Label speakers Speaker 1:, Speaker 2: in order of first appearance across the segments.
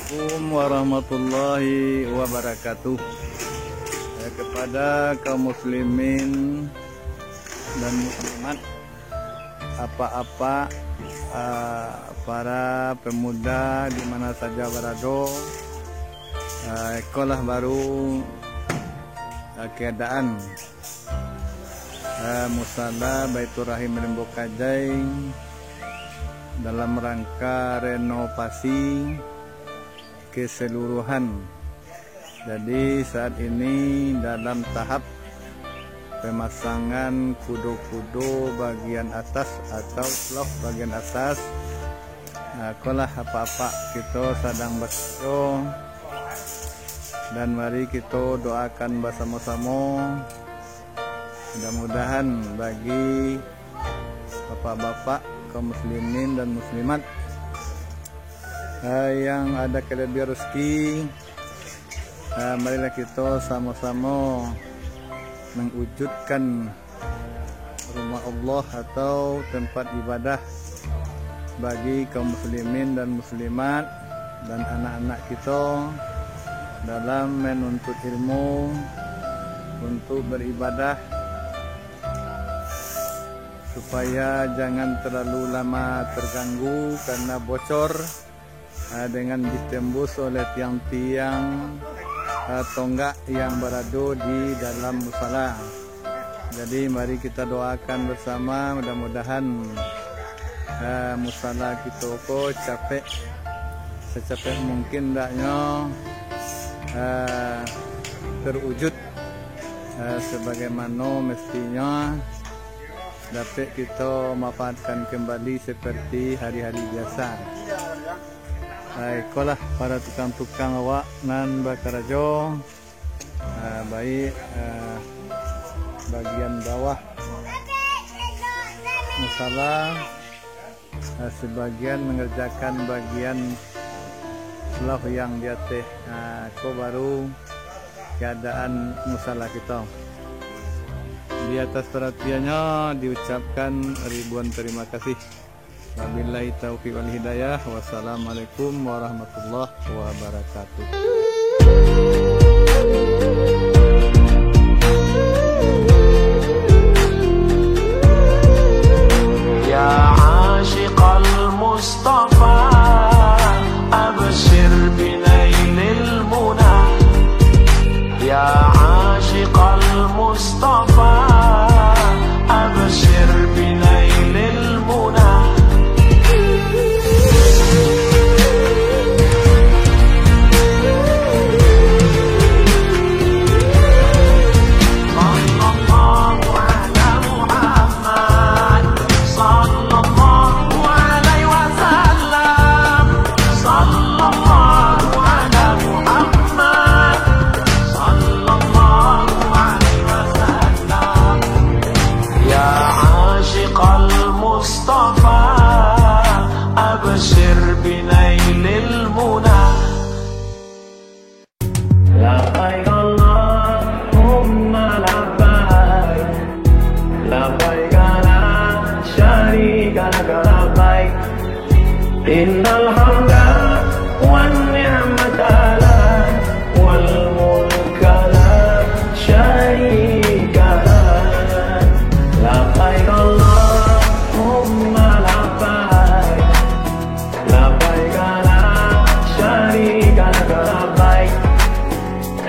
Speaker 1: Assalamualaikum warahmatullahi wabarakatuh. Kepada kaum muslimin dan muslimat, apa-apa para pemuda di mana saja berada, sekolah baru keadaan musala Baitur Rahim Rimbo Kajai dalam rangka renovasi keseluruhan. Jadi saat ini dalam tahap pemasangan kudo-kudo bagian atas atau blok bagian atas. Kolah apa-apa kita sedang berdoa dan mari kita doakan bersama-sama. Mudah-mudahan bagi bapak-bapak kaum muslimin dan muslimat yang ada kelebihan rezeki, marilah kita sama-sama mewujudkan rumah Allah atau tempat ibadah bagi kaum muslimin dan muslimat dan anak-anak kita dalam menuntut ilmu untuk beribadah, supaya jangan terlalu lama terganggu karena bocor dengan ditembus oleh tiang-tiang tonggak yang berada di dalam musala. Jadi mari kita doakan bersama, mudah-mudahan musala kita kok capek secapek mungkin daknya terwujud sebagaimana mestinya, dapat kita manfaatkan kembali seperti hari-hari biasa. Baiklah para tukang-tukang awak nan bakarajo, baik bagian bawah musala, sebagian mengerjakan bagian selah yang di atas. Ko baru keadaan musala kita. Di atas perhatiannya diucapkan ribuan terima kasih. Wabillahi taufiq wal hidayah. Wassalamualaikum warahmatullahi wabarakatuh.
Speaker 2: Ya ashiqal Mustafa, abshir binailil muna. Ya ashiqal Mustafa, abshir binailil muna. Innal hamda wan ni'mata lak wal mulka la syarika lak. Labbaik Allahumma labbaik, labbaik la syarika lak labbaik.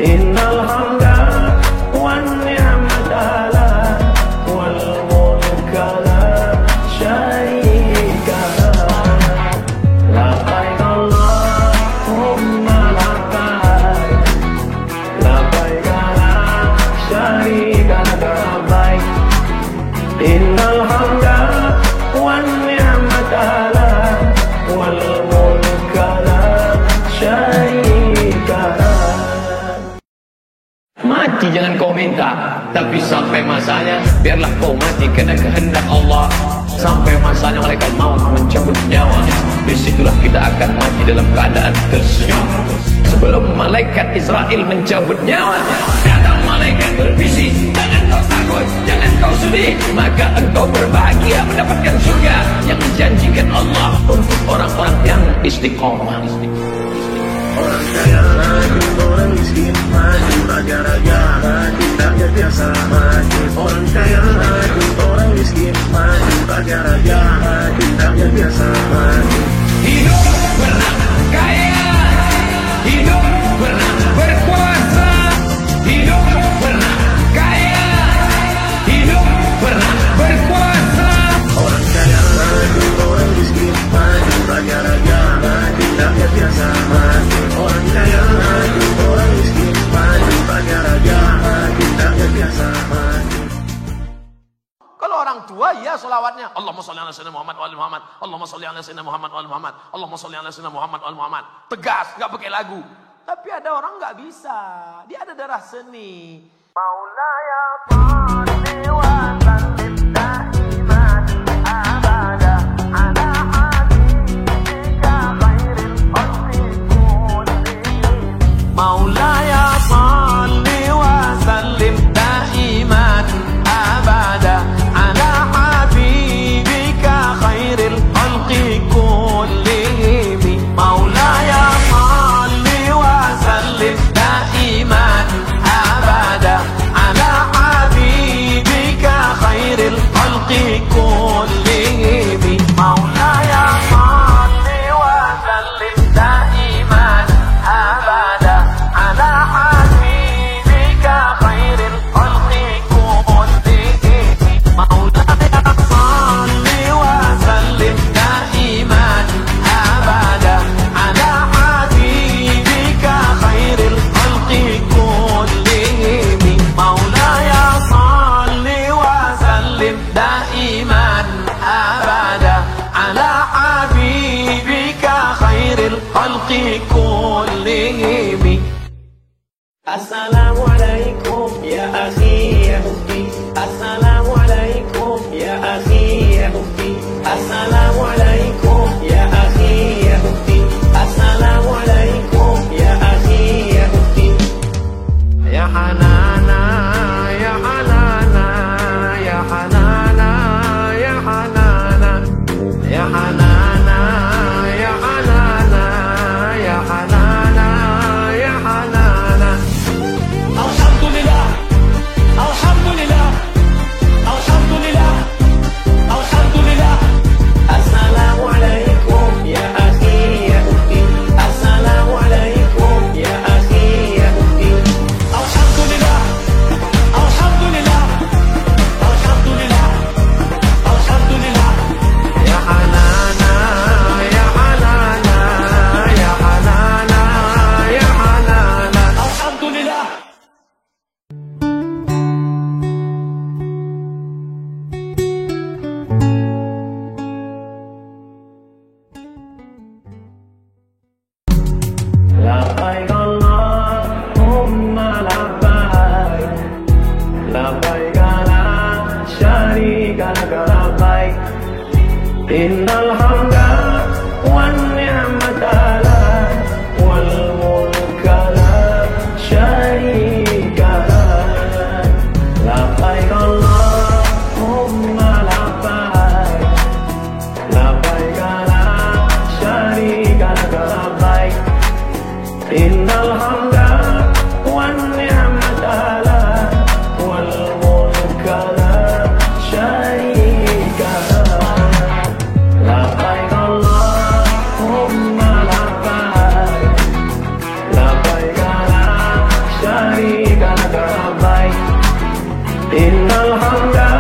Speaker 2: Innal hamda wan ni'mata lak wal mulka la syarika lak. Labbaik Allahumma labbaik, labbaik la syarika lak labbaik. Innal hamda wan ni'mata lak wal mulka la syarika lak. Mati jangan kau minta, tapi sampai masanya biarlah kau mati karena kehendak Allah. Sampai masanya malaikat maut mencabut nyawa, disitulah kita akan mati dalam keadaan tersenyum. Sebelum malaikat Israel mencabut nyawa, datang malaikat berbisik, jangan kau takut, jangan kau sedih, maka engkau berbahagia mendapatkan surga yang dijanjikan Allah untuk orang-orang yang istiqomah.
Speaker 3: Orang kaya maju, orang miskin maju, raja-raja maju, rakyat biasa maju. Orang kaya maju, orang miskin maju, raja-raja maju, rakyat biasa maju.
Speaker 2: Hidup pernah kaya, hidup pernah berkuasa, hidup pernah kaya, hidup pernah berkuasa.
Speaker 3: Orang kaya maju, orang miskin maju, raja-raja maju, rakyat biasa maju. Orang kaya maju, orang miskin maju, raja-raja maju, rakyat biasa maju.
Speaker 4: Kalau orang tua ya selawatnya Allahumma sholli ala sayyidina Muhammad wa ali Muhammad, Allahumma sholli ala sayyidina Muhammad wa ali Muhammad, Allahumma sholli ala sayyidina Muhammad wa ali Muhammad. Tegas, nggak pakai lagu. Tapi ada orang nggak bisa. Dia ada darah seni. Maulaya sholli wa sallim daiman abada ala habibika khairil khalqi kullihim. Maulaya sholli wa sallim daiman abada ala habibika khairil khalqi kullihim. Maulaya sholli wa sallim daiman abada ala habibika khairil khalqi kullihim. Maulaya sholli wa sallim daiman abada ala habibika khairil khalqi kullihim. Maulaya sholli wa sallim daiman abada ala habibika khairil khalqi kullihim. Maulaya sholli wa sallim daiman abada ala habibika khairil khalqi kullihim. Assalamualaikum ya akhi ya ukhti. Assalamualaikum ya akhi ya ukhti. Assalamualaikum ya akhi ya ukhti. Assalamualaikum ya akhi ya ukhti. Ya Hanana, ya Hanana, ya Hanana, ya Hanana, ya Hanana, ya Hanana, ya Hanana, ya Hanana. Alhamdulillah, alhamdulillah, alhamdulillah, alhamdulillah. Assalamualaikum ya akhi ya ukhti. Assalamualaikum ya akhi ya ukhti. Alhamdulillah, alhamdulillah, alhamdulillah, alhamdulillah. Ya Hanana, ya Hanana, ya Hanana, ya Hanana. Alhamdulillah. Labbaik Allahumma labbaik, labbaik la syarika laka labbaik, innal hamda wan ni'mata lak wal mulka la syarika lak. Labbaik Allahumma labbaik, labbaik la syarika laka labbaik, innal hamda wan ni'mata lak wal mulka la syarika lak. Labbaik Allahumma labbaik, labbaik la syarika laka labbaik, innal hamda